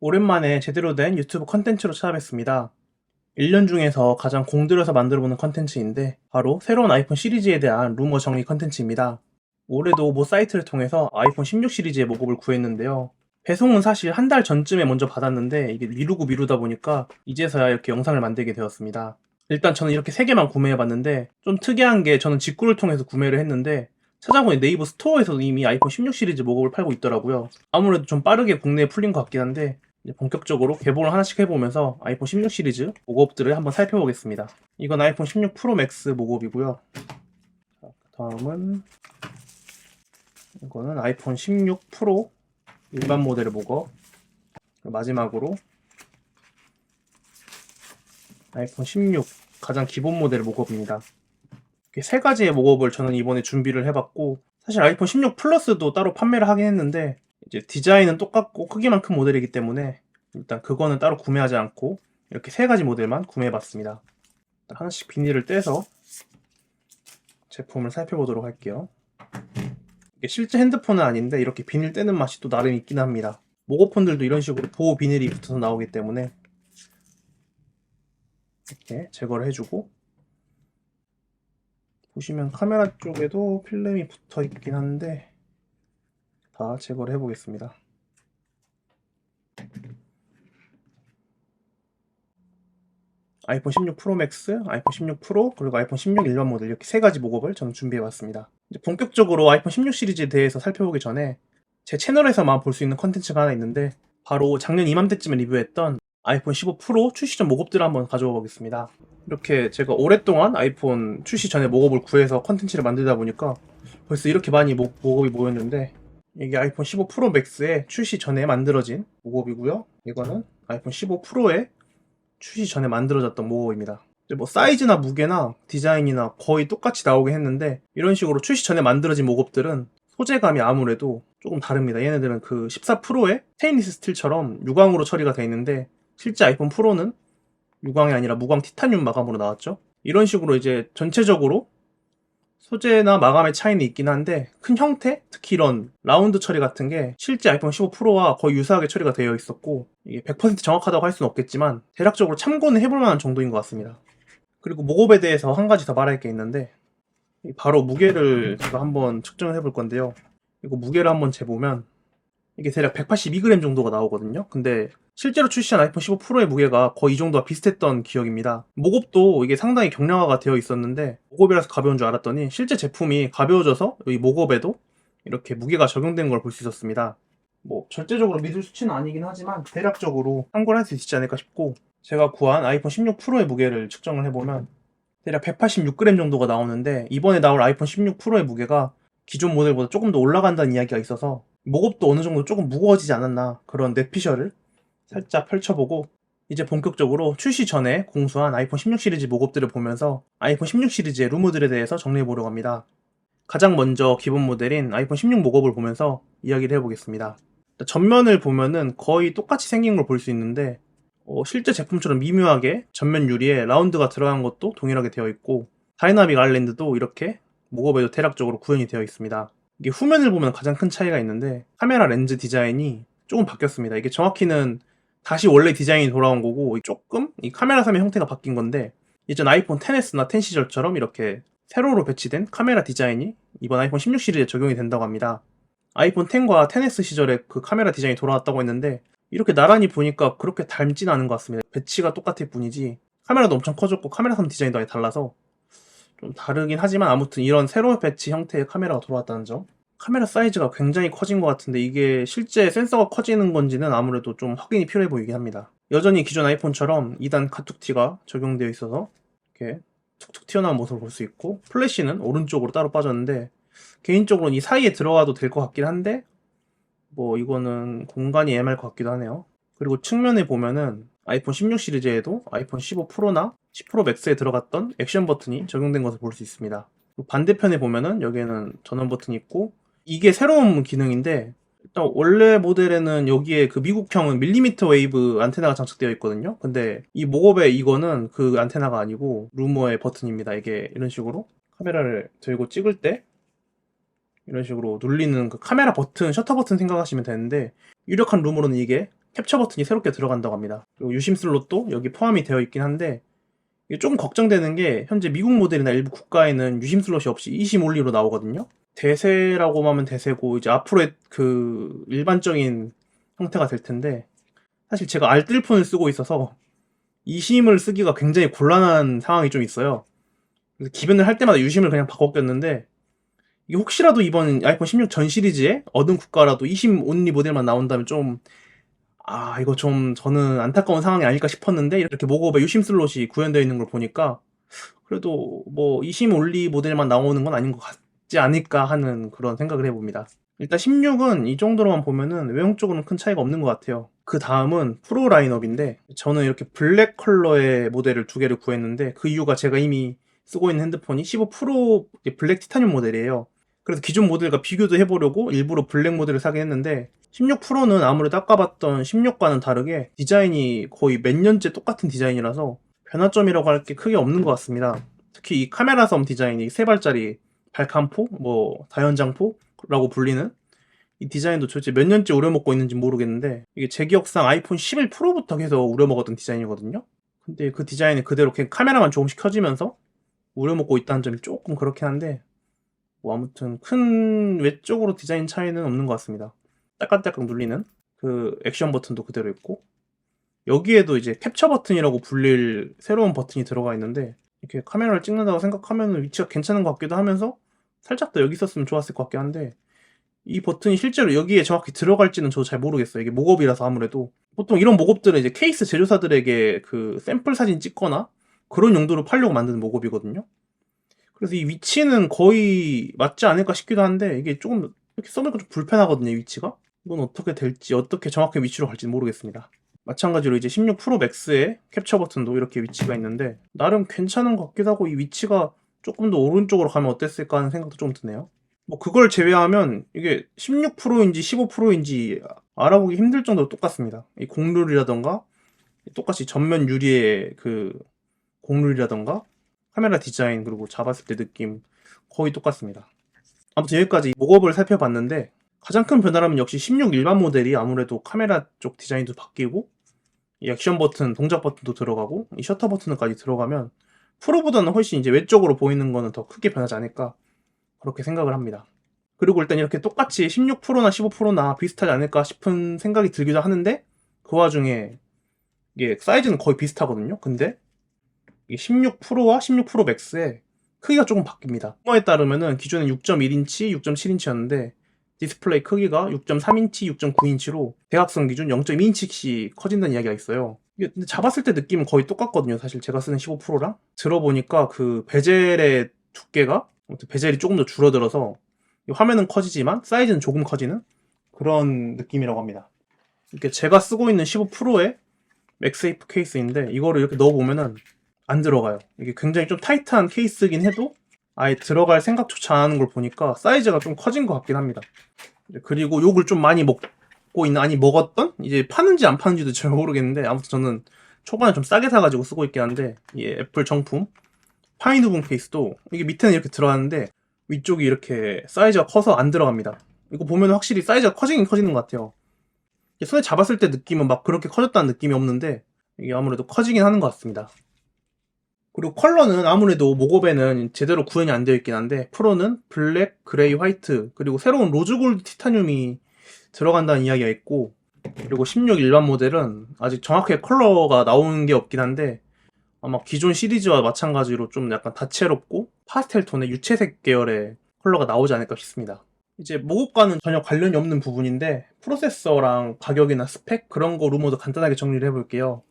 오랜만에 제대로 된 유튜브 컨텐츠로 찾아뵙습니다. 1년 중에서 가장 공들여서 만들어보는 컨텐츠인데 바로 새로운 아이폰 시리즈에 대한 루머 정리 컨텐츠입니다. 올해도 모 사이트를 통해서 아이폰 16 시리즈의 모급을 구했는데요. 배송은 사실 한 달 전쯤에 먼저 받았는데 이게 미루고 미루다 보니까 이제서야 이렇게 영상을 만들게 되었습니다. 일단 저는 이렇게 3개만 구매해봤는데 좀 특이한 게 저는 직구를 통해서 구매를 했는데 찾아보니 네이버 스토어에서도 이미 아이폰 16 시리즈 모급을 팔고 있더라고요. 아무래도 좀 빠르게 국내에 풀린 것 같긴 한데 이제 본격적으로 개봉을 하나씩 해보면서 아이폰 16 시리즈 모급들을 한번 살펴보겠습니다. 이건 아이폰 16 프로 맥스 모급이고요. 자, 다음은 이거는 아이폰 16 프로 일반 모델의 모급. 마지막으로 아이폰 16 가장 기본 모델의 모급입니다. 이렇게 3가지의 모급을 저는 이번에 준비를 해봤고, 사실 아이폰 16 플러스도 따로 판매를 하긴 했는데 이제 디자인은 똑같고 크기만 큰 모델이기 때문에 일단 그거는 따로 구매하지 않고 이렇게 3가지 모델만 구매해봤습니다. 하나씩 비닐을 떼서 제품을 살펴보도록 할게요. 이게 실제 핸드폰은 아닌데 이렇게 비닐 떼는 맛이 또 나름 있긴 합니다. 모고폰들도 이런 식으로 보호 비닐이 붙어서 나오기 때문에 이렇게 제거를 해주고, 보시면 카메라 쪽에도 필름이 붙어 있긴 한데 다 제거를 해보겠습니다. 아이폰 16 프로 맥스, 아이폰 16 프로, 그리고 아이폰 16 일반 모델 이렇게 3가지 모급을 저는 준비해봤습니다. 이제 본격적으로 아이폰 16 시리즈에 대해서 살펴보기 전에 제 채널에서만 볼 수 있는 컨텐츠가 하나 있는데 바로 작년 이맘때쯤에 리뷰했던 아이폰 15 프로 출시 전 모급들을 한번 가져와 보겠습니다. 이렇게 제가 오랫동안 아이폰 출시 전에 모급을 구해서 컨텐츠를 만들다 보니까 벌써 이렇게 많이 모급이 모였는데, 이게 아이폰 15 프로 맥스의 출시 전에 만들어진 모급이고요. 이거는 아이폰 15 프로의 출시 전에 만들어졌던 모급입니다. 뭐 사이즈나 무게나 디자인이나 거의 똑같이 나오긴 했는데 이런 식으로 출시 전에 만들어진 모급들은 소재감이 아무래도 조금 다릅니다. 얘네들은 그 14 프로의 스테인리스 스틸처럼 유광으로 처리가 되어 있는데 실제 아이폰 프로는 유광이 아니라 무광 티타늄 마감으로 나왔죠. 이런 식으로 이제 전체적으로 소재나 마감의 차이는 있긴 한데 큰 형태? 특히 이런 라운드 처리 같은 게 실제 아이폰 15 프로와 거의 유사하게 처리가 되어 있었고, 이게 100% 정확하다고 할 수는 없겠지만 대략적으로 참고는 해볼 만한 정도인 것 같습니다. 그리고 모급에 대해서 한 가지 더 말할 게 있는데 바로 무게를 제가 한번 측정을 해볼 건데요. 이거 무게를 한번 재보면 이게 대략 182g 정도가 나오거든요. 근데 실제로 출시한 아이폰 15 프로의 무게가 거의 이 정도와 비슷했던 기억입니다. 모급도 이게 상당히 경량화가 되어 있었는데 모급이라서 가벼운 줄 알았더니 실제 제품이 가벼워져서 이 모급에도 이렇게 무게가 적용된 걸 볼 수 있었습니다. 뭐 절대적으로 믿을 수치는 아니긴 하지만 대략적으로 참고를 할 수 있지 않을까 싶고, 제가 구한 아이폰 16 프로의 무게를 측정을 해보면 대략 186g 정도가 나오는데 이번에 나올 아이폰 16 프로의 무게가 기존 모델보다 조금 더 올라간다는 이야기가 있어서 모급도 어느 정도 조금 무거워지지 않았나, 그런 넷피셜을 살짝 펼쳐보고 이제 본격적으로 출시 전에 공수한 아이폰 16 시리즈 모급들을 보면서 아이폰 16 시리즈의 루머들에 대해서 정리해보려고 합니다. 가장 먼저 기본 모델인 아이폰 16 모급을 보면서 이야기를 해보겠습니다. 전면을 보면은 거의 똑같이 생긴 걸 볼 수 있는데 실제 제품처럼 미묘하게 전면 유리에 라운드가 들어간 것도 동일하게 되어 있고, 다이나믹 아일랜드도 이렇게 모급에도 대략적으로 구현이 되어 있습니다. 이게 후면을 보면 가장 큰 차이가 있는데 카메라 렌즈 디자인이 조금 바뀌었습니다. 이게 정확히는 다시 원래 디자인이 돌아온 거고 조금 이 카메라 3의 형태가 바뀐 건데, 예전 아이폰 XS나 10 시절처럼 이렇게 세로로 배치된 카메라 디자인이 이번 아이폰 16 시리즈에 적용이 된다고 합니다. 아이폰 X과 XS 시절에 그 카메라 디자인이 돌아왔다고 했는데 이렇게 나란히 보니까 그렇게 닮진 않은 것 같습니다. 배치가 똑같을 뿐이지 카메라도 엄청 커졌고 카메라 3 디자인도 아예 달라서 좀 다르긴 하지만 아무튼 이런 세로 배치 형태의 카메라가 돌아왔다는 점. 카메라 사이즈가 굉장히 커진 것 같은데 이게 실제 센서가 커지는 건지는 아무래도 좀 확인이 필요해 보이긴 합니다. 여전히 기존 아이폰처럼 2단 카툭티가 적용되어 있어서 이렇게 툭툭 튀어나온 모습을 볼 수 있고, 플래시는 오른쪽으로 따로 빠졌는데 개인적으로는 이 사이에 들어가도 될 것 같긴 한데 뭐 이거는 공간이 애매할 것 같기도 하네요. 그리고 측면에 보면은 아이폰 16 시리즈에도 아이폰 15 프로나 10 프로 맥스에 들어갔던 액션 버튼이 적용된 것을 볼 수 있습니다. 반대편에 보면은 여기에는 전원 버튼이 있고, 이게 새로운 기능인데 일단 원래 모델에는 여기에 그 미국형은 밀리미터 웨이브 안테나가 장착되어 있거든요. 근데 이 모급에 이거는 그 안테나가 아니고 루머의 버튼입니다. 이게 이런 식으로 카메라를 들고 찍을 때 이런 식으로 눌리는 그 카메라 버튼, 셔터 버튼 생각하시면 되는데 유력한 루머로는 이게 캡처 버튼이 새롭게 들어간다고 합니다. 그리고 유심 슬롯도 여기 포함이 되어 있긴 한데 이게 조금 걱정되는 게 현재 미국 모델이나 일부 국가에는 유심 슬롯이 없이 e심 only로 나오거든요. 대세라고 하면 대세고 이제 앞으로의 그 일반적인 형태가 될 텐데 사실 제가 알뜰폰을 쓰고 있어서 e심을 쓰기가 굉장히 곤란한 상황이 좀 있어요. 그래서 기변을 할 때마다 유심을 그냥 바꿔 꼈는데 이게 혹시라도 이번 아이폰 16 전 시리즈에 어느 국가라도 e심 only 모델만 나온다면 좀 이거 좀 저는 안타까운 상황이 아닐까 싶었는데 이렇게 모고업에 유심 슬롯이 구현되어 있는 걸 보니까 그래도 뭐 e심 only 모델만 나오는 건 아닌 것 같지 않을까 하는 그런 생각을 해봅니다. 일단 16은 이 정도로만 보면은 외형적으로는 큰 차이가 없는 것 같아요. 그 다음은 프로 라인업인데 저는 이렇게 블랙 컬러의 모델을 두 개를 구했는데 그 이유가 제가 이미 쓰고 있는 핸드폰이 15 프로 블랙 티타늄 모델이에요. 그래서 기존 모델과 비교도 해보려고 일부러 블랙 모델을 사긴 했는데 16 프로는 아무래도 아까 봤던 16과는 다르게 디자인이 거의 몇 년째 똑같은 디자인이라서 변화점이라고 할 게 크게 없는 것 같습니다. 특히 이 카메라 섬 디자인이 3발짜리 발칸포, 뭐 다연장포라고 불리는 이 디자인도 도대체 몇 년째 우려먹고 있는지 모르겠는데 이게 제 기억상 아이폰 11 프로부터 계속 우려먹었던 디자인이거든요. 근데 그 디자인이 그대로 그냥 카메라만 조금씩 켜지면서 우려먹고 있다는 점이 조금 그렇긴 한데 뭐 아무튼 큰 외적으로 디자인 차이는 없는 것 같습니다. 딸깍딸깍 눌리는 그 액션 버튼도 그대로 있고 여기에도 이제 캡처 버튼이라고 불릴 새로운 버튼이 들어가 있는데 이렇게 카메라를 찍는다고 생각하면 위치가 괜찮은 것 같기도 하면서 살짝 더 여기 있었으면 좋았을 것 같긴 한데 이 버튼이 실제로 여기에 정확히 들어갈지는 저도 잘 모르겠어요. 이게 목업이라서 아무래도 보통 이런 목업들은 이제 케이스 제조사들에게 그 샘플 사진 찍거나 그런 용도로 팔려고 만드는 목업이거든요. 그래서 이 위치는 거의 맞지 않을까 싶기도 한데 이게 조금 이렇게 써보니까 좀 불편하거든요, 위치가. 이건 어떻게 될지 어떻게 정확히 위치로 갈지 모르겠습니다. 마찬가지로 이제 16 프로 맥스의 캡처 버튼도 이렇게 위치가 있는데 나름 괜찮은 것 같기도 하고 이 위치가 조금 더 오른쪽으로 가면 어땠을까 하는 생각도 좀 드네요. 뭐 그걸 제외하면 이게 16 프로인지 15 프로인지 알아보기 힘들 정도로 똑같습니다. 이 곡률이라던가 똑같이 전면 유리의 그 곡률이라던가 카메라 디자인 그리고 잡았을 때 느낌 거의 똑같습니다. 아무튼 여기까지 목업을 살펴봤는데 가장 큰 변화라면 역시 16 일반 모델이 아무래도 카메라 쪽 디자인도 바뀌고 이 액션 버튼, 동작 버튼도 들어가고 이 셔터 버튼까지 들어가면 프로보다는 훨씬 이제 외적으로 보이는 거는 더 크게 변하지 않을까 그렇게 생각을 합니다. 그리고 일단 이렇게 똑같이 16 프로나 15 프로나 비슷하지 않을까 싶은 생각이 들기도 하는데 그 와중에 이게 사이즈는 거의 비슷하거든요. 근데 이게 16 프로와 16 프로 맥스의 크기가 조금 바뀝니다. 루머에 따르면은 기존에 6.1인치, 6.7인치였는데 디스플레이 크기가 6.3인치, 6.9인치로 대각선 기준 0.2인치씩 커진다는 이야기가 있어요. 이게 근데 잡았을 때 느낌은 거의 똑같거든요. 사실 제가 쓰는 15 프로랑 들어보니까 그 베젤의 두께가 베젤이 조금 더 줄어들어서 화면은 커지지만 사이즈는 조금 커지는 그런 느낌이라고 합니다. 이렇게 제가 쓰고 있는 15 프로의 맥세이프 케이스인데 이거를 이렇게 넣어보면은 안 들어가요. 이게 굉장히 좀 타이트한 케이스긴 해도 아예 들어갈 생각조차 안 하는 걸 보니까 사이즈가 좀 커진 것 같긴 합니다. 그리고 욕을 좀 많이 먹고 있는, 아니 먹었던? 이제 파는지 안 파는지도 잘 모르겠는데 아무튼 저는 초반에 좀 싸게 사가지고 쓰고 있긴 한데 이 애플 정품 파인우분 케이스도 이게 밑에는 이렇게 들어가는데 위쪽이 이렇게 사이즈가 커서 안 들어갑니다. 이거 보면 확실히 사이즈가 커지긴 커지는 것 같아요. 손에 잡았을 때 느낌은 막 그렇게 커졌다는 느낌이 없는데 이게 아무래도 커지긴 하는 것 같습니다. 그리고 컬러는 아무래도 목업에는 제대로 구현이 안 되어 있긴 한데 프로는 블랙, 그레이, 화이트 그리고 새로운 로즈골드 티타늄이 들어간다는 이야기가 있고 그리고 16 일반 모델은 아직 정확하게 컬러가 나오는 게 없긴 한데 아마 기존 시리즈와 마찬가지로 좀 약간 다채롭고 파스텔 톤의 유채색 계열의 컬러가 나오지 않을까 싶습니다. 이제 목업과는 전혀 관련이 없는 부분인데 프로세서랑 가격이나 스펙 그런 거 루머도 간단하게 정리를 해볼게요.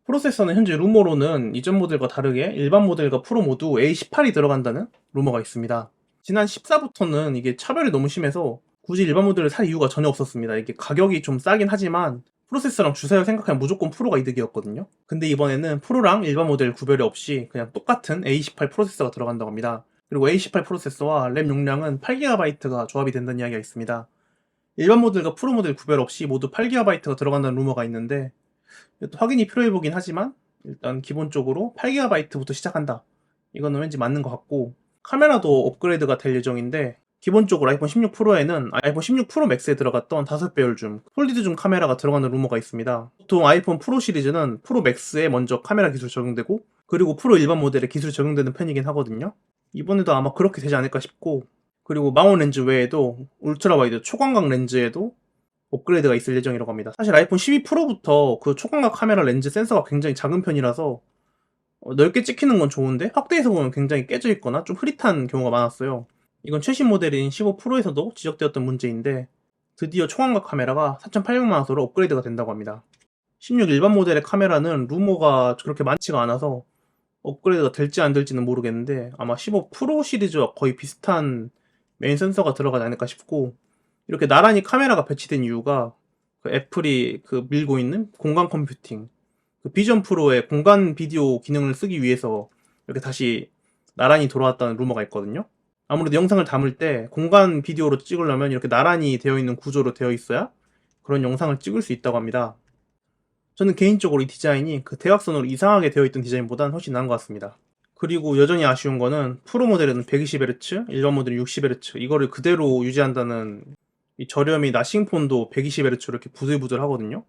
프로세서는 현재 루머로는 이전 모델과 다르게 일반 모델과 프로 모두 A18이 들어간다는 루머가 있습니다. 지난 14부터는 이게 차별이 너무 심해서 굳이 일반 모델을 살 이유가 전혀 없었습니다. 이게 가격이 좀 싸긴 하지만 프로세서랑 주사율 생각하면 무조건 프로가 이득이었거든요. 근데 이번에는 프로랑 일반 모델 구별이 없이 그냥 똑같은 A18 프로세서가 들어간다고 합니다. 그리고 A18 프로세서와 램 용량은 8GB가 조합이 된다는 이야기가 있습니다. 일반 모델과 프로 모델 구별 없이 모두 8GB가 들어간다는 루머가 있는데 또 확인이 필요해 보긴 하지만 일단 기본적으로 8GB부터 시작한다. 이거는 왠지 맞는 것 같고 카메라도 업그레이드가 될 예정인데 기본적으로 아이폰 16 프로에는 아이폰 16 프로 맥스에 들어갔던 5배율 줌, 폴리드 줌 카메라가 들어가는 루머가 있습니다. 보통 아이폰 프로 시리즈는 프로 맥스에 먼저 카메라 기술 적용되고 그리고 프로 일반 모델에 기술이 적용되는 편이긴 하거든요. 이번에도 아마 그렇게 되지 않을까 싶고, 그리고 망원 렌즈 외에도 울트라 와이드 초광각 렌즈에도 업그레이드가 있을 예정이라고 합니다. 사실 아이폰 12 프로부터 그 초광각 카메라 렌즈 센서가 굉장히 작은 편이라서 넓게 찍히는 건 좋은데 확대해서 보면 굉장히 깨져 있거나 좀 흐릿한 경우가 많았어요. 이건 최신 모델인 15 프로에서도 지적되었던 문제인데 드디어 초광각 카메라가 4,800만원으로 업그레이드가 된다고 합니다. 16 일반 모델의 카메라는 루머가 그렇게 많지가 않아서 업그레이드가 될지 안 될지는 모르겠는데 아마 15 프로 시리즈와 거의 비슷한 메인 센서가 들어가지 않을까 싶고, 이렇게 나란히 카메라가 배치된 이유가 그 애플이 그 밀고 있는 공간 컴퓨팅, 그 비전 프로의 공간 비디오 기능을 쓰기 위해서 이렇게 다시 나란히 돌아왔다는 루머가 있거든요. 아무래도 영상을 담을 때 공간 비디오로 찍으려면 이렇게 나란히 되어 있는 구조로 되어 있어야 그런 영상을 찍을 수 있다고 합니다. 저는 개인적으로 이 디자인이 그 대각선으로 이상하게 되어 있던 디자인보다는 훨씬 나은 것 같습니다. 그리고 여전히 아쉬운 거는 프로 모델은 120Hz, 일반 모델은 60Hz 이거를 그대로 유지한다는 이 저렴이 나싱폰도 120Hz로 이렇게 부들부들 하거든요.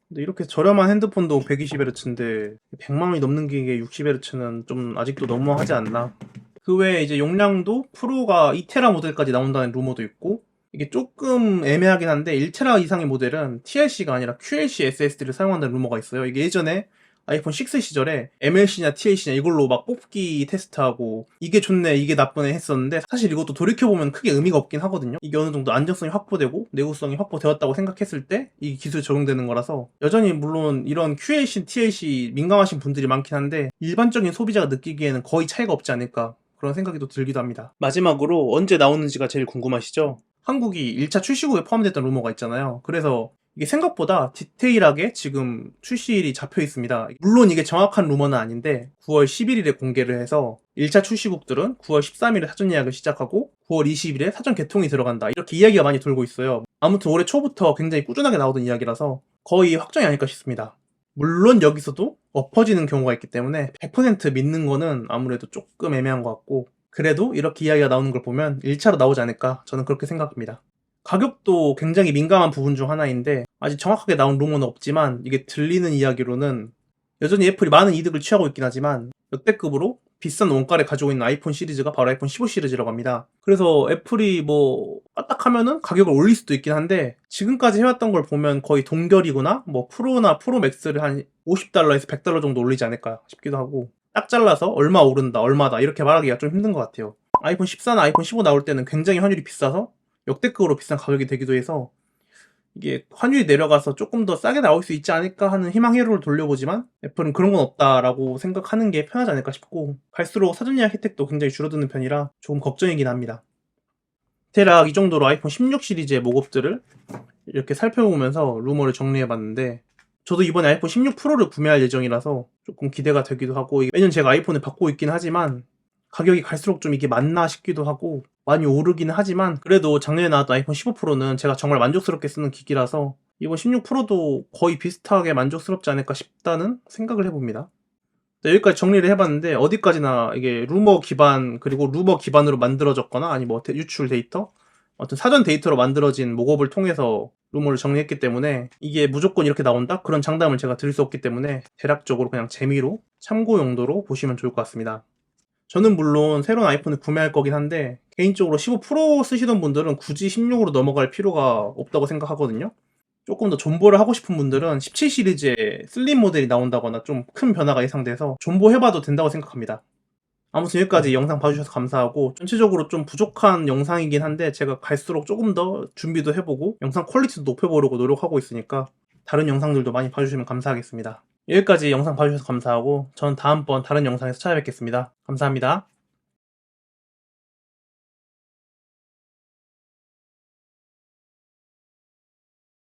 근데 이렇게 저렴한 핸드폰도 120Hz인데 100만원이 넘는 게 60Hz는 좀 아직도 너무하지 않나. 그 외에 이제 용량도 프로가 2테라 모델까지 나온다는 루머도 있고, 이게 조금 애매하긴 한데 1테라 이상의 모델은 TLC가 아니라 QLC SSD를 사용한다는 루머가 있어요. 이게 예전에 아이폰 6 시절에 MLC냐 TLC냐 이걸로 막 뽑기 테스트하고 이게 좋네 이게 나쁘네 했었는데, 사실 이것도 돌이켜보면 크게 의미가 없긴 하거든요. 이게 어느 정도 안정성이 확보되고 내구성이 확보되었다고 생각했을 때 이 기술이 적용되는 거라서, 여전히 물론 이런 QLC, TLC 민감하신 분들이 많긴 한데 일반적인 소비자가 느끼기에는 거의 차이가 없지 않을까 그런 생각이 또 들기도 합니다. 마지막으로 언제 나오는지가 제일 궁금하시죠? 한국이 1차 출시국에 포함됐던 루머가 있잖아요. 그래서 이게 생각보다 디테일하게 지금 출시일이 잡혀 있습니다. 물론 이게 정확한 루머는 아닌데 9월 11일에 공개를 해서 1차 출시국들은 9월 13일에 사전 예약을 시작하고 9월 20일에 사전 개통이 들어간다, 이렇게 이야기가 많이 돌고 있어요. 아무튼 올해 초부터 굉장히 꾸준하게 나오던 이야기라서 거의 확정이 아닐까 싶습니다. 물론 여기서도 엎어지는 경우가 있기 때문에 100% 믿는 거는 아무래도 조금 애매한 것 같고, 그래도 이렇게 이야기가 나오는 걸 보면 1차로 나오지 않을까 저는 그렇게 생각합니다. 가격도 굉장히 민감한 부분 중 하나인데 아직 정확하게 나온 루머는 없지만 이게 들리는 이야기로는 여전히 애플이 많은 이득을 취하고 있긴 하지만 역대급으로 비싼 원가를 가지고 있는 아이폰 시리즈가 바로 아이폰 15 시리즈라고 합니다. 그래서 애플이 뭐 까딱하면은 가격을 올릴 수도 있긴 한데 지금까지 해왔던 걸 보면 거의 동결이거나 뭐 프로나 프로 맥스를 한 $50에서 $100 정도 올리지 않을까 싶기도 하고, 딱 잘라서 얼마 오른다 얼마다 이렇게 말하기가 좀 힘든 것 같아요. 아이폰 14나 아이폰 15 나올 때는 굉장히 환율이 비싸서 역대급으로 비싼 가격이 되기도 해서 이게 환율이 내려가서 조금 더 싸게 나올 수 있지 않을까 하는 희망 회로를 돌려보지만 애플은 그런 건 없다라고 생각하는 게 편하지 않을까 싶고, 갈수록 사전 예약 혜택도 굉장히 줄어드는 편이라 조금 걱정이긴 합니다. 대략 이 정도로 아이폰 16 시리즈의 모급들을 이렇게 살펴보면서 루머를 정리해봤는데, 저도 이번에 아이폰 16 프로를 구매할 예정이라서 조금 기대가 되기도 하고, 매년 제가 아이폰을 받고 있긴 하지만 가격이 갈수록 좀 이게 맞나 싶기도 하고 많이 오르기는 하지만, 그래도 작년에 나왔던 아이폰 15 프로는 제가 정말 만족스럽게 쓰는 기기라서 이번 16 프로도 거의 비슷하게 만족스럽지 않을까 싶다는 생각을 해봅니다. 여기까지 정리를 해봤는데 어디까지나 이게 루머 기반, 그리고 루머 기반으로 만들어졌거나 아니 뭐 유출 데이터, 어떤 사전 데이터로 만들어진 목업을 통해서 루머를 정리했기 때문에 이게 무조건 이렇게 나온다? 그런 장담을 제가 드릴 수 없기 때문에 대략적으로 그냥 재미로 참고 용도로 보시면 좋을 것 같습니다. 저는 물론 새로운 아이폰을 구매할 거긴 한데 개인적으로 15 프로 쓰시던 분들은 굳이 16으로 넘어갈 필요가 없다고 생각하거든요. 조금 더 존버를 하고 싶은 분들은 17 시리즈의 슬림 모델이 나온다거나 좀 큰 변화가 예상돼서 존버해봐도 된다고 생각합니다. 아무튼 여기까지 영상 봐주셔서 감사하고, 전체적으로 좀 부족한 영상이긴 한데 제가 갈수록 조금 더 준비도 해보고 영상 퀄리티도 높여보려고 노력하고 있으니까 다른 영상들도 많이 봐주시면 감사하겠습니다. 여기까지 영상 봐주셔서 감사하고 저는 다음번 다른 영상에서 찾아뵙겠습니다. 감사합니다.